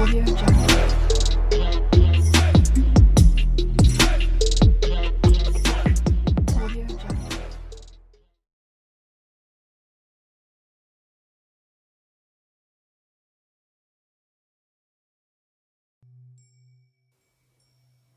Audio Jungle. Audio Jungle.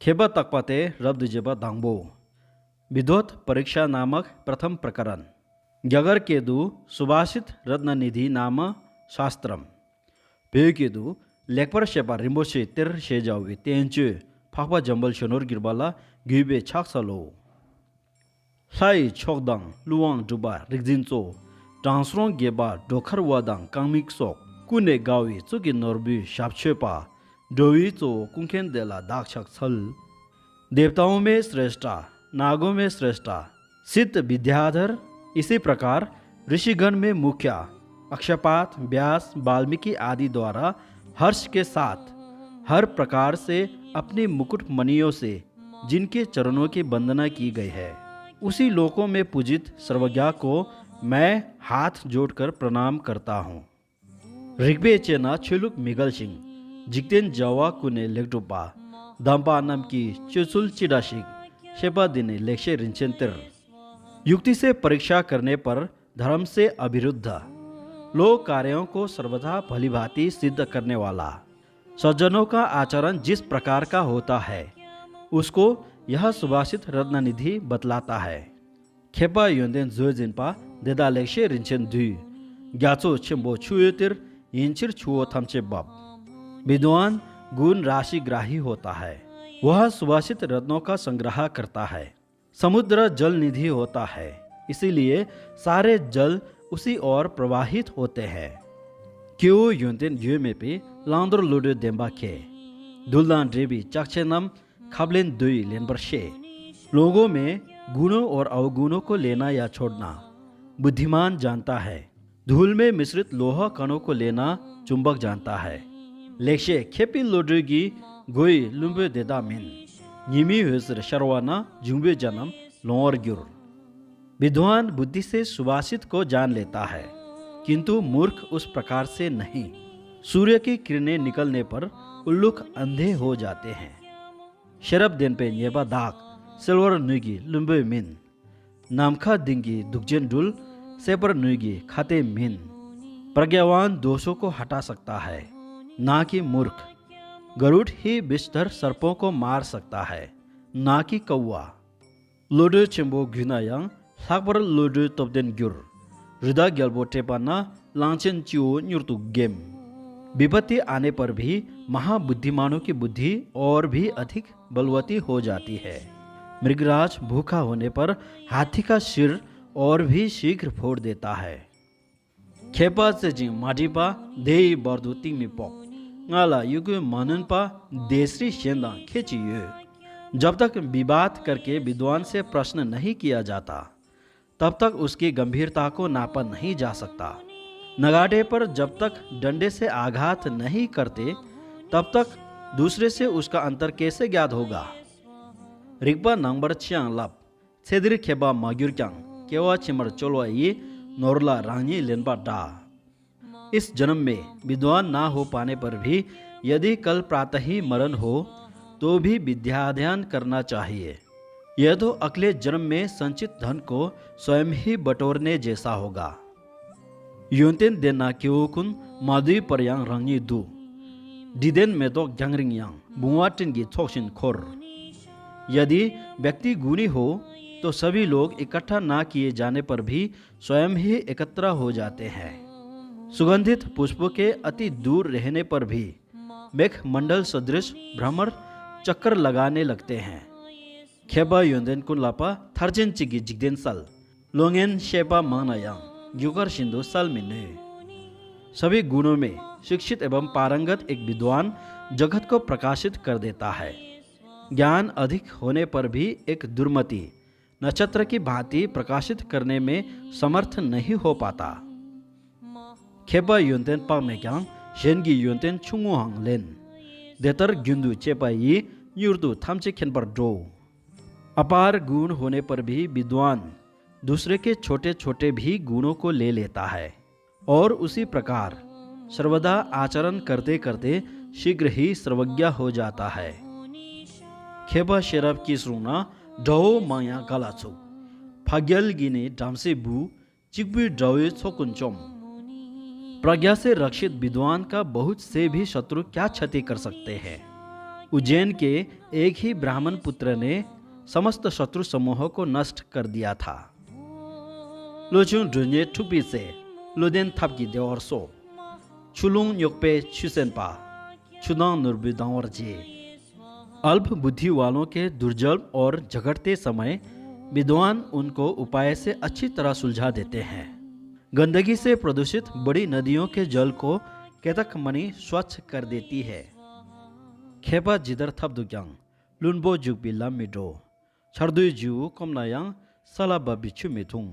खेबा तकपाते रब्द जेबा दांगबो विद्वत परीक्षा नामक प्रथम प्रकरण गगर केदु सुभाषित रत्ननिधि नाम शास्त्रम पे केदु लेखपर शेपा रिम्बोशे तिर शेजावी तेंचे फाकबा जंबल शनोर गिरबाला गिबे छाक सलो साई छोकदांग लुवांग जुबा रिगजिनचो ट्रांसरों गेबा डोखर वादांग कांगमिक सोक कुने गावी चुकी नोरबी शापछेपा डोवीचो कुंखेन देला दाक्षक छल देवताओं में श्रेष्ठा नागों में श्रेष्ठा सिद्ध विद्याधर इसी प्रकार ऋषिगण में मुख्य अक्षपात व्यास वाल्मीकि आदि द्वारा हर्ष के साथ हर प्रकार से अपने मुकुट मणियों से जिनके चरणों की वंदना की गई है उसी लोकों में पूजित सर्वज्ञा को मैं हाथ जोड़कर प्रणाम करता हूँ ऋग्वे चेना छिलुक मिगल सिंह जिक्तेन जावा कुने लेक्टोपा दंपा नाम की चुसुल चिडाशिक शेपा दिने लेक्शे रिंचेंतिर युक्ति से परीक्षा करने पर धर्म से अविरुद्ध लोक कार्यों को सर्वथा भलीभांति सिद्ध करने वाला सज्जनों का आचरण जिस प्रकार का होता है उसको यह सुभाषित रत्ननिधि बतलाता है खेपा योंदेन जोजिनपा देदा लेक्शे रिंचेन दुई ग्याचो छिम्बो छुएतिर इंचिर छुओ थमचे बब विद्वान गुण राशि ग्राही होता है वह सुभाषित रत्नों का संग्रह करता है समुद्र जल निधि होता है इसीलिए सारे जल उसी ओर प्रवाहित होते हैं क्यों युनतेन युए में पे लांदर लुडे देम्बा खे दुल्दान रेबी चक्षेनम खाबलेन दुई लेनबर शे लोगों में गुणों और अवगुणों को लेना या छोड़ना बुद्धिमान जानता है धूल में मिश्रित लोह कणों को लेना चुंबक जानता है लेक्शे खेपी लोड्रिगी गोई लुम्बे देदा मिन निमी हुसर शर्वाना जुम्बे जन्म लोर गिर विद्वान बुद्धि से सुभाषित को जान लेता है किंतु मूर्ख उस प्रकार से नहीं सूर्य की किरणें निकलने पर उल्लुक अंधे हो जाते हैं शरब दिन पे येबा दाग सिल्वर नुगी लुम्बे मिन नामखा दिंगी दुगजेन डुल सेपर नुगी खाते मिन प्रज्ञावान दोषों को हटा सकता है ना कि मूर्ख गरुड़ ही विषधर सर्पों को मार सकता है ना कि कौवा लोडो चिम्बो घुनायांग साकबर लोडो तोपदेन ग्युर हृदय गलबो टेपाना लांचेन चिओ न्युरतु गेम विपत्ति आने पर भी महाबुद्धिमानों की बुद्धि और भी अधिक बलवती हो जाती है मृगराज भूखा होने पर हाथी का सिर और भी शीघ्र फोड़ देता है खेपा से जिंग माटीपा दे बर्दु तिंगमी पोक नाला युग माननपा देसरी शेंदा खींचिए जब तक विवाद करके विद्वान से प्रश्न नहीं किया जाता तब तक उसकी गंभीरता को नापा नहीं जा सकता नगाड़े पर जब तक डंडे से आघात नहीं करते तब तक दूसरे से उसका अंतर कैसे ज्ञात होगा रिक्बा नंबर छियांग लब छेदिर खेबा माग्युरक्यांग केवा छिमर चोलवा ये नोरला रानी लेनबा डा इस जन्म में विद्वान ना हो पाने पर भी यदि कल प्रातः ही मरण हो तो भी विद्याध्ययन करना चाहिए यह तो अगले जन्म में संचित धन को स्वयं ही बटोरने जैसा होगा योंतेन देना क्यों माधुई पर्यांग रंगी दू डिदेन में तो ग्यांगरिंग यांग बुआटिन की थोक्सिन खोर यदि व्यक्ति गुणी हो तो सभी लोग इकट्ठा ना किए जाने पर भी स्वयं ही एकत्र हो जाते हैं सुगंधित पुष्पों के अति दूर रहने पर भी मेघ मंडल सदृश भ्रमर चक्कर लगाने लगते हैं खेबा योंदेन कुनलापा थर्जेन चिगी जिगदेन सल लोंगेन शेपा मांगनायांग युगर सिंधु सल मिने सभी गुणों में शिक्षित एवं पारंगत एक विद्वान जगत को प्रकाशित कर देता है ज्ञान अधिक होने पर भी एक दुर्मति नक्षत्र की भांति प्रकाशित करने में समर्थ नहीं हो पाता खेपा योंतेन पा में क्या शेनगी योंतेन छुंगो हंग लेन देतर गुंदु चेपा ये न्युरतु थमचे खेन पर ड्रो अपार गुण होने पर भी विद्वान दूसरे के छोटे छोटे भी गुणों को ले लेता है और उसी प्रकार सर्वदा आचरण करते करते शीघ्र ही सर्वज्ञ हो जाता है। खेबा शेरब की सुना डो माया गलाचो फाग्यल गिने डामसे बू चिकबी ड्रावे छोकुंचोम। प्रज्ञा से रक्षित विद्वान का बहुत से भी शत्रु क्या क्षति कर सकते हैं। उज्जैन के एक ही ब्राह्मण पुत्र ने समस्त शत्रु समूह को नष्ट कर दिया था। लोचुंग ढूंढे ठुपी से लोदेन थपकी देवरसो चुलुंग योगपे छुसेनपा चुदांग नुरबिदांवर जे। अल्प बुद्धि वालों के दुर्जल और झगड़ते समय विद्वान उनको उपाय से अच्छी तरह सुलझा देते हैं। गंदगी से प्रदूषित बड़ी नदियों के जल को केतक मणि स्वच्छ कर देती है। खेपा जिदर थप दुग्यांग लुनबो जुग बिल्ला मिडो छरदुई जू कमनायांग सलाबा बिच्छू मिथुंग।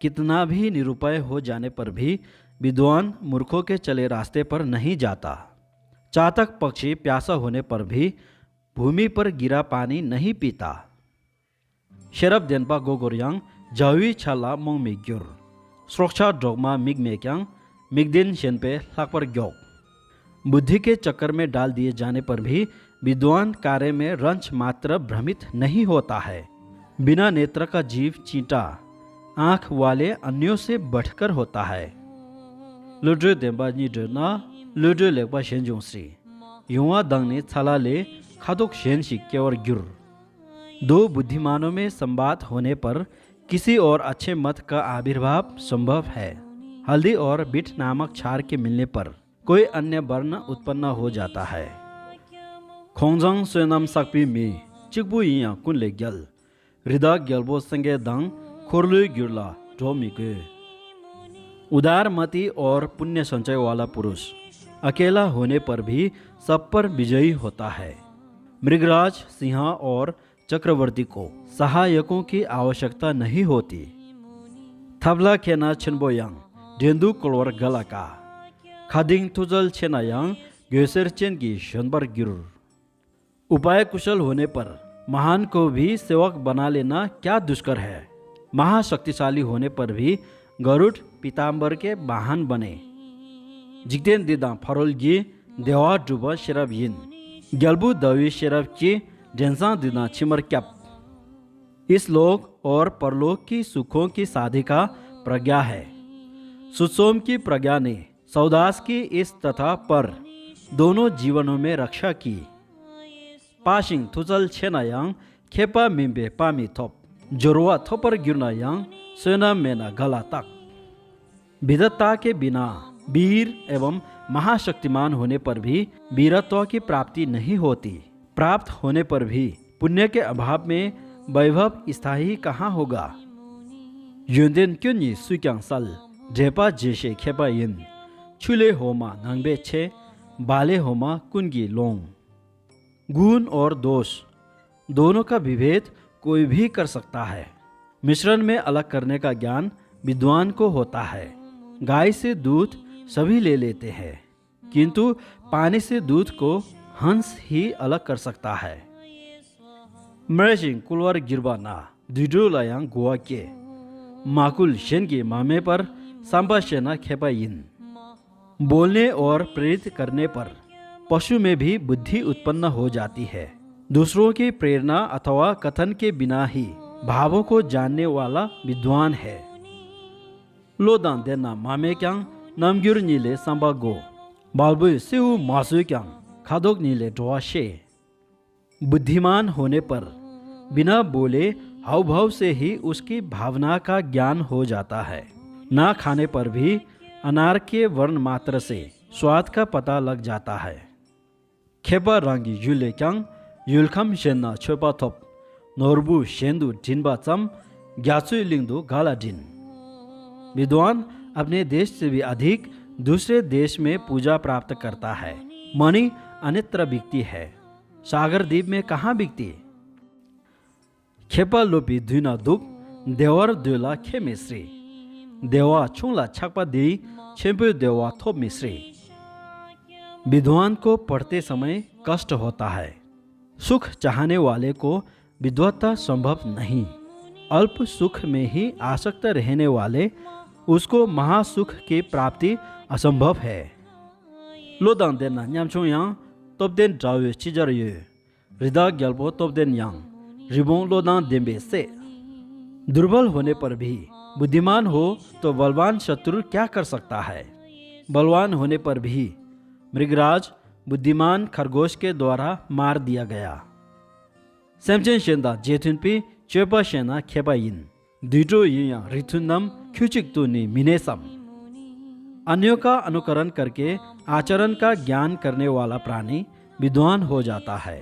कितना भी निरुपाय हो जाने पर भी विद्वान मूर्खों के चले रास्ते पर नहीं जाता। चातक पक्षी प्यासा होने पर भी भूमि पर गिरा पानी नहीं पीता। शेरब देनपा गोगोरियांग जावी छाला मोंग मिग्युर सुरक्षा डोगमा मिग मेक्यांग मिगदिन शेनपे लाकपर ग्योक। बुद्धि के चक्कर में डाल दिए जाने पर भी विद्वान कार्य में रंच मात्र भ्रमित नहीं होता है। बिना नेत्र का जीव चींटा आंख वाले अन्यों से बढ़कर होता है। लुड्रे देंबा निडना लुड्रे लेगबा शेंजोंश्री युवा दंगने छाला ले खादोक शेन शिक्केवर ग्युर। दो बुद्धिमानों में संवाद होने पर किसी और अच्छे मत का आविर्भाव संभव है। हल्दी और बीट नामक क्षार के मिलने पर कोई अन्य वर्ण उत्पन्न हो जाता है। खोंजंग सोनम सकपी में चिकबु इया कुनले ग्यल हृदय ग्यल्बो संगे दंग खोरलु गिरला ड्रोमिके। उदारमति और पुण्य संचय वाला पुरुष अकेला होने पर भी सब पर विजयी होता है। मृगराज सिंह और चक्रवर्ती को सहायकों की आवश्यकता नहीं होती। थबला खेना छिनबोयांग डेंदु कोलवर गलाका खादिंग तुजल छेनायांग ग्योसर चेन की शनबर गिरुर। उपाय कुशल होने पर महान को भी सेवक बना लेना क्या दुष्कर है। महाशक्तिशाली होने पर भी गरुड़ पीताम्बर के वाहन बने। जितेन दिदा फरोलगी देवा डुबा शेरब यिन गलबू दवी शेरब की डेंसा दिना छिमर क्याप। इस लोक और परलोक की सुखों की साधिका प्रज्ञा है। सुसोम की प्रज्ञा ने सौदास की इस तथा पर दोनों जीवनों में रक्षा की। पाशिंग थुचल छेनायांग खेपा मिम्बे पामी थोप जोरवा थोपर गिरनायांग सोना मेना गला तक। विदत्ता के बिना वीर एवं महाशक्तिमान होने पर भी वीरत्व की प्राप्ति नहीं होती। प्राप्त होने पर भी पुण्य के अभाव में वैभव स्थायी कहाँ होगा। युंदेन क्यों सुक्यांग सल ढेपा जेशे खेपा इन छुले होमा नंगबे छे बाले होमा कुंगी लोंग। गुण और दोष दोनों का विभेद कोई भी कर सकता है। मिश्रण में अलग करने का ज्ञान विद्वान को होता है। गाय से दूध सभी ले लेते हैं, किंतु पानी से दूध को हंस ही अलग कर सकता है। मरेशिंग कुलवर गिरबाना दिडुलायांग गोवा के माकुल शेन के मामे पर सांबा शेना खेपा इन। बोलने और प्रेरित करने पर पशु में भी बुद्धि उत्पन्न हो जाती है। दूसरों की प्रेरणा अथवा कथन के बिना ही भावों को जानने वाला विद्वान है। लोदान देना मामे क्यांग नमग्युर नीले सांबा गो बालबु सेउ मासु क्यांग खादोक नीले ड्वाशे। बुद्धिमान होने पर बिना बोले हाव भाव से ही उसकी भावना का ज्ञान हो जाता है। ना खाने पर भी अनार के वर्ण मात्र से स्वाद का पता लग जाता है। खेपा रंगी युले क्यांग युलखम शेना छोपा थोप नोरबु शेंदु डिनबा चम ग्यासु लिंगदु गाला डिन। विद्वान अपने देश से भी अधिक दूसरे देश में पूजा प्राप्त करता है। मणि अन्यत्र बिकती है, सागर द्वीप में कहाँ बिकती। खेपा लोपी दुना दुख देवर दुला खे मिश्री देवा छुला छकपा दी छेपु देवा थोप मिश्री। विद्वान को पढ़ते समय कष्ट होता है। सुख चाहने वाले को विद्वत्ता संभव नहीं। अल्प सुख में ही आसक्त रहने वाले उसको महासुख की प्राप्ति असंभव है। लोदांग देना न्यामचों यांग तोप देन जावे चिजर ये हृदय ग्याल्पो तोप देन यांग रिबोंग लोदांग देंबे से। दुर्बल होने पर भी बुद्धिमान हो तो बलवान शत्रु क्या कर सकता है। बलवान होने पर भी मृगराज बुद्धिमान खरगोश के द्वारा मार दिया गया। सैमचन शेंदा जेथुनपी चेपा शेना खेपाइन दुइटो यिया रिथुनम ख्युचिकतुनी मिनेसम। अन्यों का अनुकरण करके आचरण का ज्ञान करने वाला प्राणी विद्वान हो जाता है।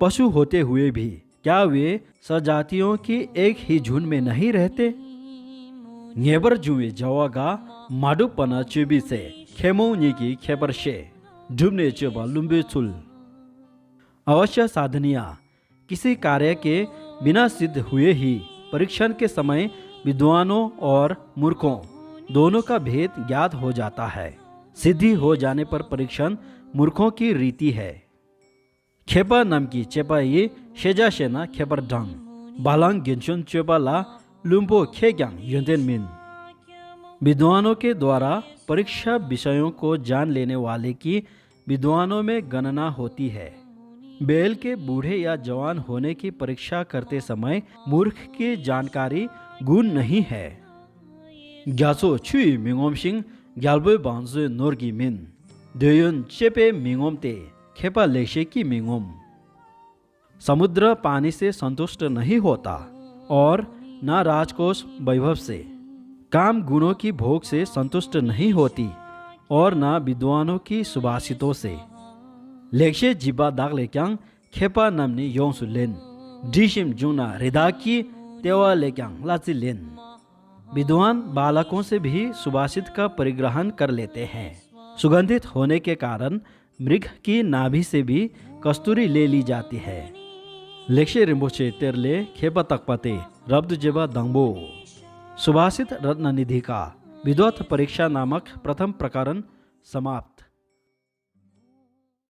पशु होते हुए भी क्या वे सजातियों की एक ही झुंड में नहीं रहते। नेबर जुए जवागा माडुपना चुबी से खेमोनी की खेपर शे डूबने चुबा लुम्बे चुल। अवश्य साधनिया किसी कार्य के बिना सिद्ध हुए ही परीक्षण के समय विद्वानों और मूर्खों दोनों का भेद ज्ञात हो जाता है। सिद्धि हो जाने पर परीक्षण मूर्खों की रीति है। खेपा नाम की चेपा ये शेजा शेना खेपर ढंग बालांग गिनचुन चेपा ला लुम्बो खेग्यांग युंदेन मिन। विद्वानों के द्वारा परीक्षा विषयों को जान लेने वाले की विद्वानों में गणना होती है। बैल के बूढ़े या जवान होने की परीक्षा करते समय मूर्ख की जानकारी गुण नहीं है। ग्यासो छुई मिंगोम सिंह ग्यालबे बांजु नोरगी मिन देयुन चेपे मिंगोम ते खेपा लेशे की मिंगोम। समुद्र पानी से संतुष्ट नहीं होता और न राजकोष वैभव से। काम गुणों की भोग से संतुष्ट नहीं होती और न विद्वानों की सुभाषितों से। लेक्षे जीवा दाग लेक्यांग खेपा नामनी योंसु लेन डिशिम जुना हृदय की तेवा लेक्यांग लाची लेन। विद्वान बालकों से भी सुभाषित का परिग्रहण कर लेते हैं। सुगंधित होने के कारण मृग की नाभि से भी कस्तूरी ले ली जाती है। लेक्षे रिम्बोचे तेरले खेपा तकपते रब्द जेबा दंगबो। सुभाषित रत्न निधि का विद्वत परीक्षा नामक प्रथम प्रकरण समाप्त।